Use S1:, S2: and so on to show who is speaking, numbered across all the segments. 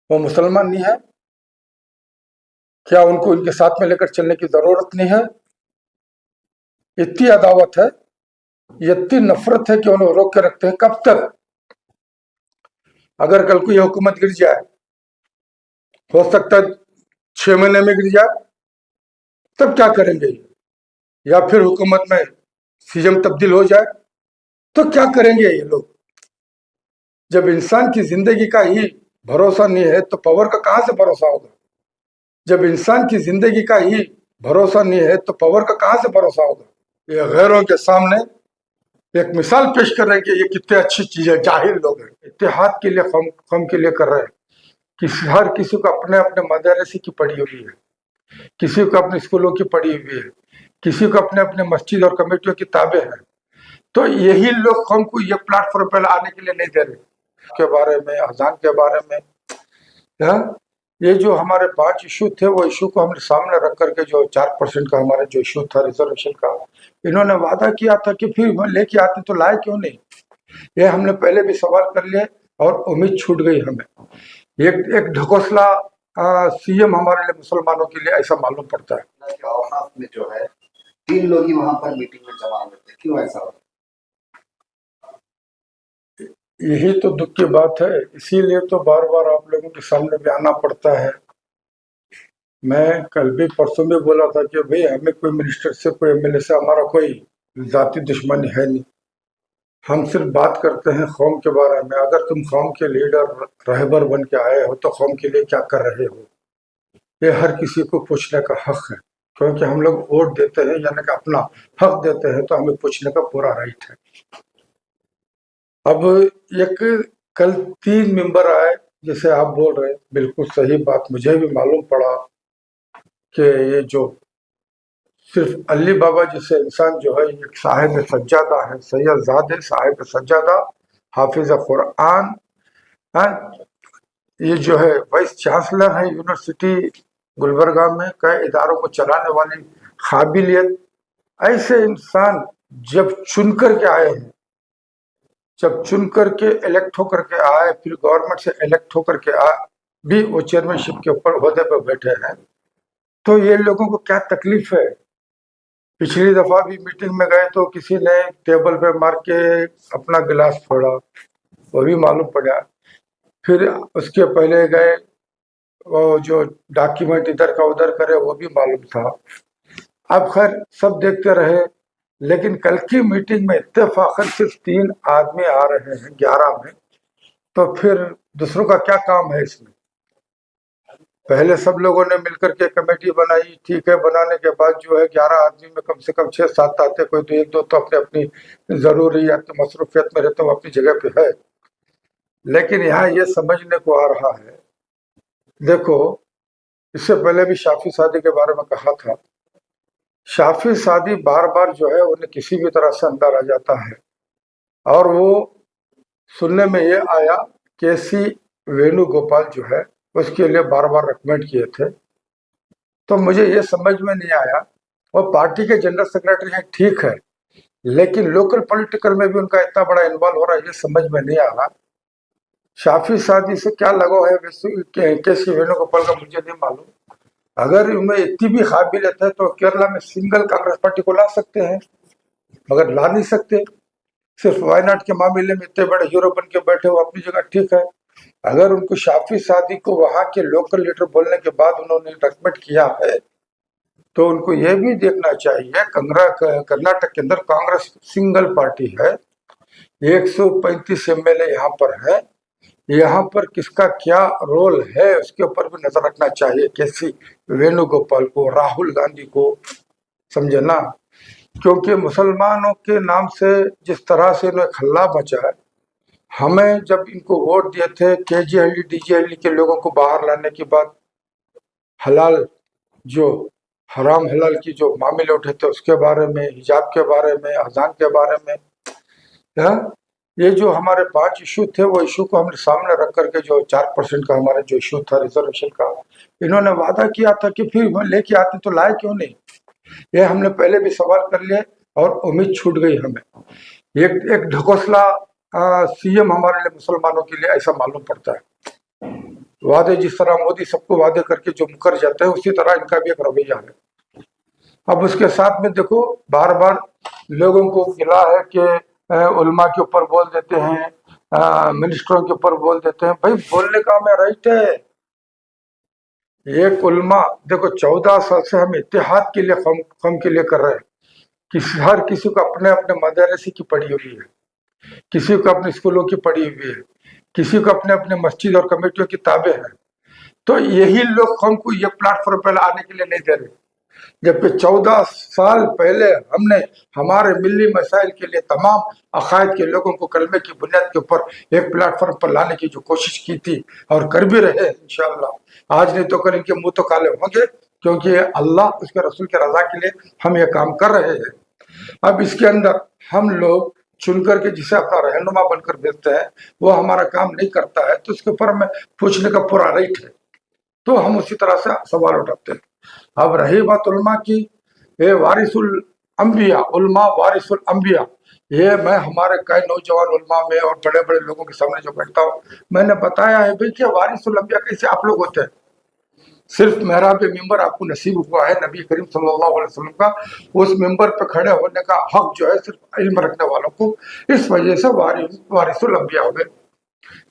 S1: वो मुसलमान नहीं है? क्या उनको इनके साथ में लेकर चलने की जरूरत नहीं है? इतनी अदावत है, इतनी नफरत है कि उन्हें रोक के रखते हैं। कब तक? अगर कल को ये हुकूमत गिर जाए, हो सकता है 6 महीने में गिर जाए, तब क्या करेंगे? या फिर हुकूमत में सीएम तब्दील हो जाए तो क्या करेंगे ये लोग? जब इंसान की जिंदगी का ही भरोसा नहीं है तो पावर का कहां से भरोसा होगा? जब इंसान की जिंदगी का ही भरोसा नहीं है तो पावर का कहां से भरोसा होगा? ये गैरों के सामने एक मिसाल पेश कर रहे हैं कि ये कितने अच्छी चीज है। जाहिल लोग हैं, इत्तेहाद के लिए कम के लिए कर रहे हैं। हर किसी को अपने अपने मदरसे की पड़ी हुई है, किसी को अपने स्कूलों की पड़ी हुई है, किसी को अपने अपने मस्जिद और कमेटियों की किताबें हैं। तो यही लोग हमको ये प्लेटफॉर्म पर आने के लिए नहीं दे रहे। के बारे में, अजान के बारे में, या ये जो हमारे 5 इशू थे, वो इशू को हमने सामने रख करके जो 4% का हमारा जो इशू था रिजर्वेशन का, इन्होंने वादा किया था कि फिर लेके आते तो लाए क्यों नहीं? ये हमने पहले भी सवाल कर लिए और उम्मीद छूट गई हमें। एक एक ढकोसला सीएम हमारे लिए मुसलमानों के लिए ऐसा मालूम पड़ता है।
S2: में जो है 3 लोग ही वहां पर मीटिंग में जमा हुए थे, क्यों ऐसा हो?
S1: यही तो दुख की बात है, इसीलिए तो बार बार आप लोगों के सामने भी आना पड़ता है। मैं कल भी परसों भी बोला था कि भाई हमें कोई मिनिस्टर से, कोई एमएलए से हमारा कोई जाति दुश्मनी है नहीं। हम सिर्फ बात करते हैं कौम के बारे में। अगर तुम कौम के लीडर रहबर बन के आए हो तो कौम के लिए क्या कर रहे हो, ये हर किसी को पूछने का हक है। क्योंकि हम लोग वोट देते हैं, यानी कि अपना हक देते हैं, तो हमें पूछने का पूरा राइट है। अब एक कल 3 मेंबर आए, जैसे आप बोल रहे, बिल्कुल सही बात। मुझे भी मालूम पड़ा कि ये जो सिर्फ अली बाबा जैसे इंसान जो है, एक साहिब सज्जादा है, सैयदजादे साहिब सज्जादा, हाफिज कुरान है। ये जो है वाइस चांसलर है यूनिवर्सिटी गुलबर्गा में, कई इदारों को चलाने वाली काबिलियत। ऐसे इंसान जब चुन कर के आए हैं, जब चुन करके इलेक्ट होकर के आए, फिर गवर्नमेंट से इलेक्ट होकर के आए भी वो चेयरमैनशिप के ऊपर ओहदे पर बैठे हैं, तो ये लोगों को क्या तकलीफ है? पिछली दफा भी मीटिंग में गए तो किसी ने टेबल पे मार के अपना गिलास फोड़ा, वो भी मालूम पड़ा। फिर उसके पहले गए, वो जो डॉक्यूमेंट इधर का उधर करे, वो भी मालूम था। अब खैर सब देखते रहे, लेकिन कल की मीटिंग में इत्तेफाकन सिर्फ 3 आदमी आ रहे हैं 11 में, तो फिर दूसरों का क्या काम है इसमें? पहले सब लोगों ने मिलकर के कमेटी बनाई, ठीक है। बनाने के बाद जो है 11 आदमी में कम से कम 6-7 आते, कोई तो 1-2 तो अपने अपनी जरूरियात मसरूफियत में रहते, वो अपनी जगह पे है। लेकिन यहाँ ये समझने को आ रहा है, देखो इससे पहले भी शाफी सादी के बारे में कहा था, शाफी सादी बार बार जो है उन्हें किसी भी तरह से अंदर आ जाता है। और वो सुनने में ये आया केसी वेणुगोपाल जो है उसके लिए बार बार रिकमेंड किए थे। तो मुझे ये समझ में नहीं आया, वो पार्टी के जनरल सेक्रेटरी हैं, ठीक है, लेकिन लोकल पॉलिटिकल में भी उनका इतना बड़ा इन्वॉल्व हो रहा है, ये समझ में नहीं आ रहा। शाफी सादी से क्या लगाव है केसी वेणुगोपाल का मुझे नहीं मालूम। अगर उनमें इतनी भी काबिलियत है तो केरला में सिंगल कांग्रेस पार्टी को ला सकते हैं, मगर ला नहीं सकते। सिर्फ वायनाड के मामले में इतने बड़े हीरो बन के बैठे हो अपनी जगह, ठीक है। अगर उनको शाफी सादी को वहां के लोकल लीडर बोलने के बाद उन्होंने रिकमेंड किया है, तो उनको यह भी देखना चाहिए, कर्नाटक के अंदर कांग्रेस सिंगल पार्टी है, 135 एमएलए यहाँ पर है, यहाँ पर किसका क्या रोल है उसके ऊपर भी नजर रखना चाहिए। केसी वेणुगोपाल को, राहुल गांधी को, समझे ना? क्योंकि मुसलमानों के नाम से जिस तरह से इन्हें हल्ला मचा है, हमें जब इनको वोट दिए थे केजीएलई डीजीएलई के लोगों को बाहर लाने के बाद, हलाल जो हराम हलाल की जो मामले उठे थे उसके बारे में, हिजाब के बारे में, अजान के बारे में, है? ये जो हमारे 5 इशू थे, वो इशू को हमने सामने रख करके जो 4% का हमारा जो इशू था रिजर्वेशन का, इन्होंने वादा किया था कि फिर लेके आते तो लाए क्यों नहीं? ये हमने पहले भी सवाल कर लिए और उम्मीद छूट गई हमें। एक ढकोसला सीएम हमारे लिए मुसलमानों के लिए ऐसा मालूम पड़ता है। वादे जिस तरह मोदी सबको वादे करके जो मुकर जाते हैं, उसी तरह इनका भी एक रवैया है। अब उसके साथ में देखो, बार बार लोगों को गिला है कि उलमा के ऊपर बोल देते हैं, मिनिस्टरों के ऊपर बोल देते हैं। भाई बोलने का हमें राइट है। एक उलमा देखो, 14 साल से हम इत्तेहाद के लिए कौम के लिए कर रहे हैं। हर किसी को अपने अपने मदरसे की पड़ी हुई है, किसी को अपने स्कूलों की पड़ी हुई है, किसी को अपने अपने मस्जिद और कमेटियों की ताबे है। तो यही लोग हमको ये प्लेटफॉर्म पर आने के लिए नहीं दे रहे, जबकि 14 साल पहले हमने हमारे मिली मसाइल के लिए तमाम अकायद के लोगों को कलमे की बुनियाद के ऊपर एक प्लेटफॉर्म पर लाने की जो कोशिश की थी और कर भी रहे इंशाअल्लाह। आज नहीं तो कल इनके मुंह तो काले होंगे, क्योंकि अल्लाह उसके रसूल के रजा के लिए हम ये काम कर रहे हैं। अब इसके अंदर हम लोग चुन करके जिसे अपना रहनुमा बनकर भेजते हैं, वो हमारा काम नहीं करता है, तो उसके ऊपर हमें पूछने का पूरा राइट है। तो हम उसी तरह से सवाल उठाते हैं। अब रही बात उलमा की, ये वारिसुल अंबिया, उलमा वारिसुल अंबिया, ये मैं हमारे कई नौजवान उलमा में और बड़े बड़े लोगों के सामने जो बैठता हूँ, मैंने बताया है भाई कि वारिसुल अंबिया कैसे आप लोग होते हैं। सिर्फ मेहराब मिंबर आपको नसीब हुआ है नबी करीम सल्लल्लाहु अलैहि वसल्लम का, उस मिंबर पर खड़े होने का हक जो है सिर्फ इल्म रखने वालों को, इस वजह से वारिसुल अंबिया हो गए।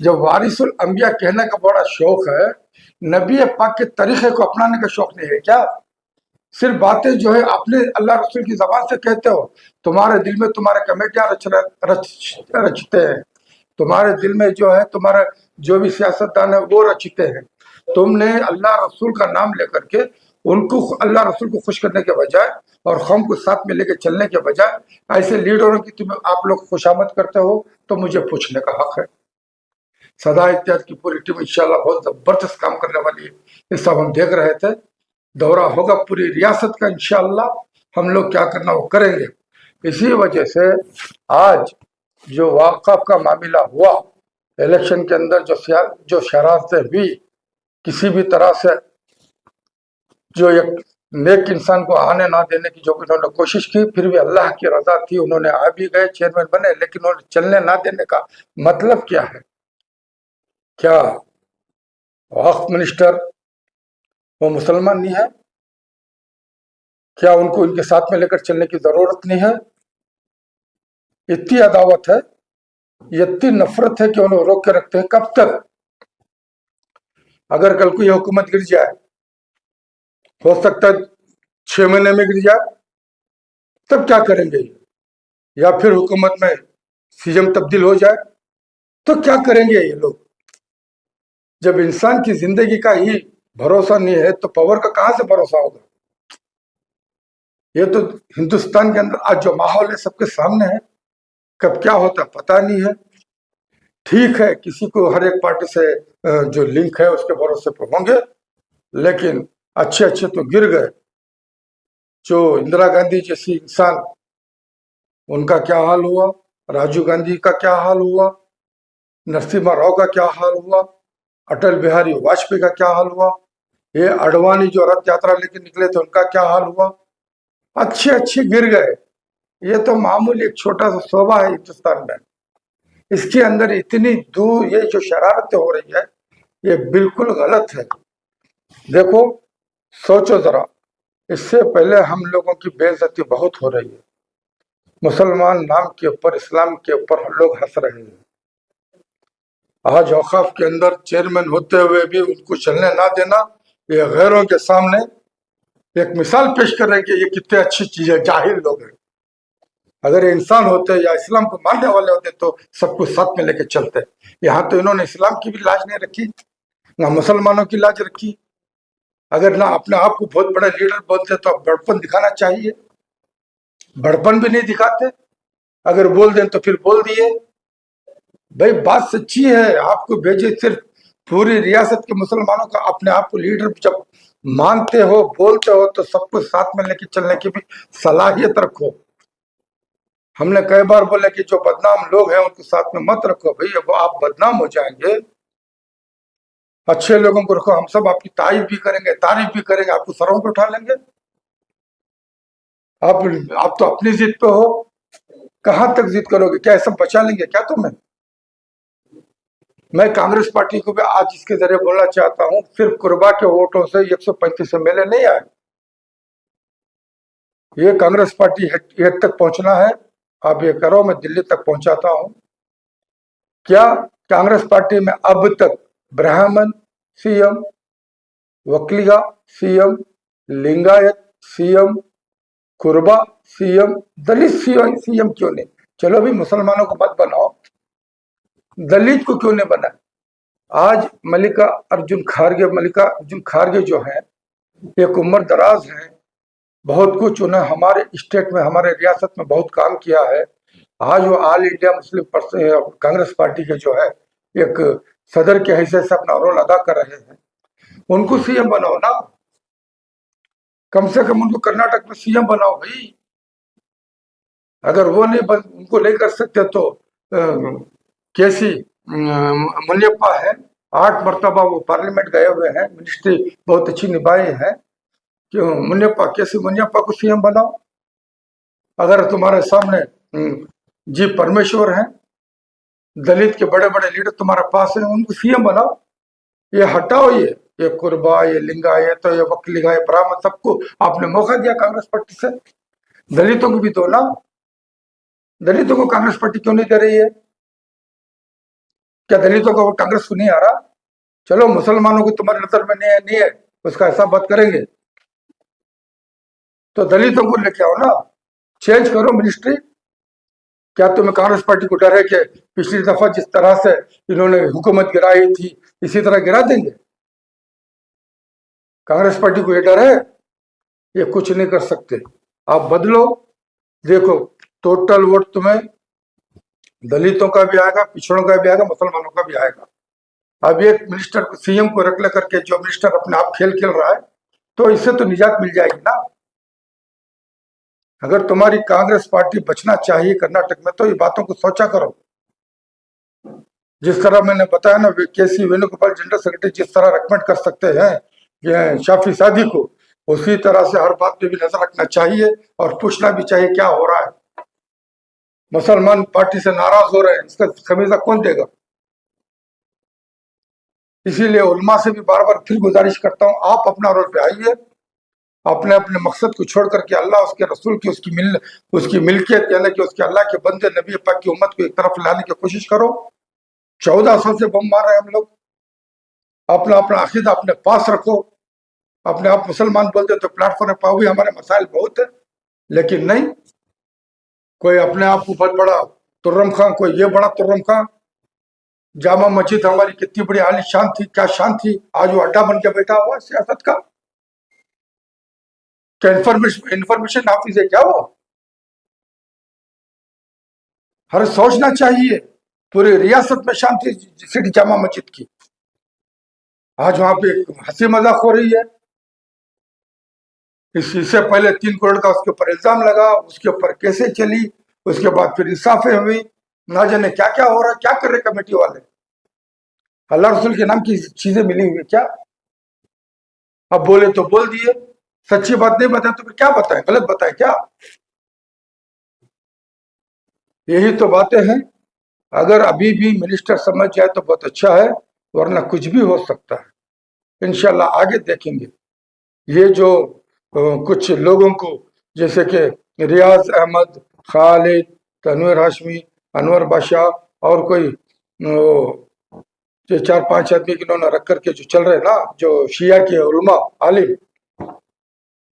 S1: जब वारिसुल अंबिया कहने का बड़ा शौक है, नबी पाक के तरीके को अपनाने का शौक नहीं है क्या? सिर्फ बातें जो है अपने अल्लाह रसूल की जबान से कहते हो, तुम्हारे दिल में तुम्हारे कमेटियां रचते हैं, तुम्हारे दिल में जो है तुम्हारा जो भी सियासतदान है वो रचते हैं। तुमने अल्लाह रसूल का नाम लेकर के उनको, अल्लाह रसूल को खुश करने के बजाय और कौम को साथ में लेकर चलने के बजाय ऐसे लीडरों की तुम्हें आप लोग खुशामद करते हो, तो मुझे पूछने का हक है। सदा इत्याद की पूरी टीम इंशाल्लाह बहुत जबरदस्त काम करने वाली है। ये सब हम देख रहे थे, दौरा होगा पूरी रियासत का इंशाल्लाह, हम लोग क्या करना वो करेंगे। इसी वजह से आज जो वाकफ का मामला हुआ, इलेक्शन के अंदर जो शरारतें हुई, किसी भी तरह से जो एक नेक इंसान को आने ना देने की जो उन्होंने कोशिश की, फिर भी अल्लाह की रजा थी, उन्होंने आ भी गए, चेयरमैन बने, लेकिन उन्होंने चलने ना देने का मतलब क्या है? क्या वक्फ मिनिस्टर वो मुसलमान नहीं है? क्या उनको इनके साथ में लेकर चलने की जरूरत नहीं है? इतनी अदावत है, इतनी नफरत है कि उन्हें रोक के रखते हैं। कब तक? अगर कल को यह हुकूमत गिर जाए, हो सकता है 6 महीने में गिर जाए, तब क्या करेंगे? या फिर हुकूमत में सीएम तब्दील हो जाए, तो क्या करेंगे ये लोग? जब इंसान की जिंदगी का ही भरोसा नहीं है, तो पावर का कहां से भरोसा होगा? ये तो हिंदुस्तान के अंदर आज जो माहौल है सबके सामने है, कब क्या होता पता नहीं है। ठीक है, किसी को हर एक पार्टी से जो लिंक है उसके भरोसे पर होंगे, लेकिन अच्छे अच्छे तो गिर गए। जो इंदिरा गांधी जैसी इंसान, उनका क्या हाल हुआ, राजीव गांधी का क्या हाल हुआ, नरसिम्हा राव का क्या हाल हुआ, अटल बिहारी वाजपेयी का क्या हाल हुआ, ये अडवाणी जो रथ यात्रा लेके निकले थे उनका क्या हाल हुआ। अच्छे अच्छे गिर गए। ये तो मामूली एक छोटा सा शोभा है हिंदुस्तान में, इसके अंदर इतनी दूर ये जो शरारतें हो रही है, ये बिल्कुल गलत है। देखो, सोचो जरा, इससे पहले हम लोगों की बेइज्जती बहुत हो रही है। मुसलमान नाम के ऊपर, इस्लाम के ऊपर हम लोग हंस रहे हैं। आज औकाफ के अंदर चेयरमैन होते हुए भी उनको चलने ना देना, ये गैरों के सामने एक मिसाल पेश कर रहे हैं कि ये कितने अच्छी चीज है। जाहिल लोग हैं। अगर ये इंसान होते या इस्लाम को मानने वाले होते तो सबको साथ में लेके चलते। यहाँ तो इन्होंने इस्लाम की भी लाज नहीं रखी, ना मुसलमानों की लाज रखी। अगर ना अपने आप को बहुत बड़ा लीडर बोलते तो बड़पन दिखाना चाहिए, बड़पन भी नहीं दिखाते। अगर बोल दें तो फिर बोल दिए। भाई बात सच्ची है, आपको भेजे सिर्फ पूरी रियासत के मुसलमानों का अपने आप को लीडर जब मानते हो, बोलते हो, तो सबको साथ में लेके चलने की भी सलाहियत रखो। हमने कई बार बोले कि जो बदनाम लोग हैं उनको साथ में मत रखो। भाई अब आप बदनाम हो जाएंगे, अच्छे लोगों को रखो। हम सब आपकी तारीफ भी करेंगे, तारीफ भी करेंगे, आपको सरों पे उठा लेंगे। आप तो अपनी जिद पे हो, कहां तक जिद करोगे? क्या सब बचा लेंगे क्या तुम्हें? मैं कांग्रेस पार्टी को भी आज इसके जरिए बोलना चाहता हूं, सिर्फ कुर्बा के वोटों से 135 एमएलए नहीं आए। ये कांग्रेस पार्टी हेड तक पहुंचना है। आप ये करो, मैं दिल्ली तक पहुंचाता हूं। क्या कांग्रेस पार्टी में अब तक Brahmin CM, Vokkaliga CM, Lingayat CM, Kuruba CM, Dalit CM क्यों नहीं? चलो भी मुसलमानों को मत बनाओ, दलित को क्यों नहीं बना? आज मल्लिका अर्जुन खारगे जो है, एक उम्र दराज है, बहुत कुछ उन्हें हमारे स्टेट में, हमारे रियासत में बहुत काम किया है। आज वो all India Muslim Congress party के जो है एक सदर के हैसियत से अपना रोल अदा कर रहे हैं। उनको सीएम बनाओ ना, कम से कम उनको कर्नाटक में सीएम बनाओ भाई। अगर वो उनको नहीं कर सकते तो केसी मुनियप्पा है, 8 मरतबा वो पार्लियामेंट गए हुए हैं, मिनिस्ट्री बहुत अच्छी निभाई है। क्यों केसी मुनियप्पा को सीएम बनाओ। अगर तुम्हारे सामने जी परमेश्वर हैं, दलित के बड़े बड़े लीडर तुम्हारे पास हैं, उनको सीएम बनाओ। ये हटाओ, ये कुर्बा, ये लिंगायत, तो ये वकलिगा, ये ब्राह्मण, सबको आपने मौका दिया कांग्रेस पार्टी से। दलितों को भी दो ना। दलितों को कांग्रेस पार्टी क्यों नहीं दे रही है? क्या दलितों को कांग्रेस को नहीं आ रहा? चलो मुसलमानों को तुम्हारी नजर में नहीं है, उसका ऐसा बात करेंगे, तो दलितों को लेके आओ ना, चेंज करो मिनिस्ट्री। क्या तुम्हें कांग्रेस पार्टी को डर है कि पिछली दफा जिस तरह से इन्होंने हुकूमत गिराई थी, इसी तरह गिरा देंगे? कांग्रेस पार्टी को ये डर है? ये कुछ नहीं कर सकते। आप बदलो, देखो टोटल वोट तुम्हें दलितों का भी आएगा, पिछड़ों का भी आएगा, मुसलमानों का भी आएगा। अब एक मिनिस्टर को, सीएम को रख लेकर के जो मिनिस्टर अपने आप खेल खेल रहा है, तो इससे तो निजात मिल जाएगी ना। अगर तुम्हारी कांग्रेस पार्टी बचना चाहिए कर्नाटक में, तो ये बातों को सोचा करो। जिस तरह मैंने बताया ना, केसी वेणुगोपाल जनरल सेक्रेटरी जिस तरह रिकमेंड कर सकते हैं ये शाफी सादी को, उसी तरह से हर बात पे भी नजर रखना चाहिए और पूछना भी चाहिए क्या हो रहा है। मुसलमान पार्टी से नाराज हो रहे हैं, इसका खमीजा कौन देगा? इसीलिए उलमा से भी बार बार फिर गुजारिश करता हूं, आप अपना रोल पे आइए, अपने अपने मकसद को छोड़ करके अल्लाह, उसके रसूल की, उसकी मिल्कियत, यानी कि उसके अल्लाह के बंदे नबी पाक की उम्मत को एक तरफ लाने की कोशिश करो। 14 साल से बम मार रहे हैं हम लोग। अपना अपना अकीदा अपने पास रखो। अपने आप मुसलमान बोलते तो प्लेटफॉर्म पर पाओगे, हमारे मसाइल बहुत है, लेकिन नहीं, कोई अपने आप को बहुत बड़ा तुर्रम खां, कोई ये बड़ा तुर्रम खां। जामा मस्जिद हमारी कितनी बड़ी आलीशान थी, क्या शान थी, आज वो अड्डा बन के बैठा हुआ सियासत का। क्या इंफॉर्मेशन हाफिज है क्या वो? हर सोचना चाहिए। पूरी रियासत में शांति सिटी जामा मस्जिद की, आज वहां पे हंसी मजाक हो रही है। इससे पहले 3 करोड़ का उसके ऊपर इल्जाम लगा, उसके ऊपर केसें चली, उसके बाद फिर इंसाफें हुई, ना जाने क्या क्या हो रहा है। क्या कर रहे कमेटी वाले? अल्लाह रसूल के नाम की चीजें मिली हुई क्या? अब बोले तो बोल दिए, सच्ची बात नहीं बताए तो फिर क्या बताएं? गलत बताएं क्या? यही तो बातें हैं। अगर अभी भी मिनिस्टर समझ जाए तो बहुत अच्छा है, वरना कुछ भी हो सकता है। इंशाल्लाह आगे देखेंगे। ये जो कुछ लोगों को, जैसे कि रियाज अहमद, खालिद, तनवीर हाशमी, अनवर बादशाह और कोई जो 4-5 आदमी के इन्होंने रख करके जो चल रहे ना, जो शिया के उलमा आलिम,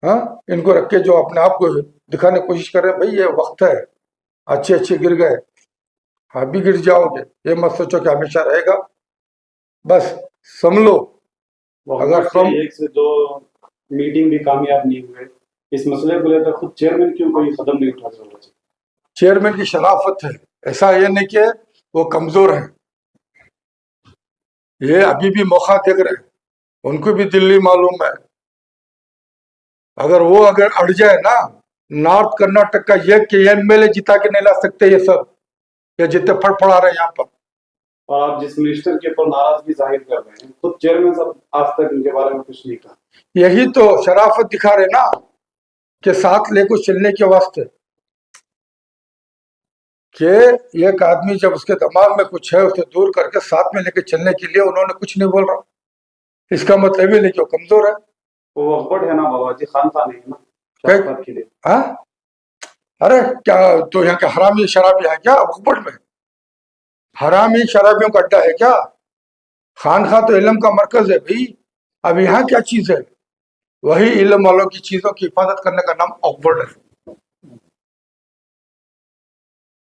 S1: हाँ, इनको रख के जो अपने आप को दिखाने की कोशिश कर रहे हैं, भाई ये वक्त है, अच्छे अच्छे गिर गए, आप भी गिर जाओगे। ये मत सोचो कि हमेशा रहेगा, बस समझ लो। अगर हम
S3: 1 से 2 मीटिंग भी कामयाब नहीं हुए, इस मसले को लेकर खुद चेयरमैन क्यों कोई कदम नहीं उठा रहा?
S1: चेयरमैन की शराफत है, ऐसा ये नहीं कि वो कमजोर है, ये अभी भी मौका देख रहे हैं, उनको भी दिल्ली मालूम है। अगर वो अड़ जाए ना, नॉर्थ कर्नाटक का ये एमएलए जिता के नहीं ला सकते ये सब, ये जितने फड़फड़ा रहे हैं यहाँ पर।
S3: और आप जिस मिनिस्टर के ऊपर नाराजगी जाहिर कर रहे हैं, खुद चेयरमैन साहब आज तक इनके बारे में कुछ नहीं कहा।
S1: यही तो शराफत दिखा रहे ना, कि साथ लेकर चलने के वास्ते, कि एक आदमी जब उसके दिमाग में कुछ है उसे दूर करके साथ में लेके चलने के लिए उन्होंने कुछ नहीं बोल रहा, इसका मतलब ही नहीं कि वो कमजोर है।
S3: वो अकबर है ना बाबा जी, खान नहीं है ना
S1: क्या?
S3: क्या बात के लिए।
S1: हाँ, अरे क्या तो यहाँ के हरामी शराबी है क्या अकबर में? हरामी शराबियों का अड्डा है क्या? खानखा तो इल्म का मरकज है भाई। अब यहाँ क्या चीज है? वही इल्म वालों की चीजों की हिफाजत करने का नाम अकबर है।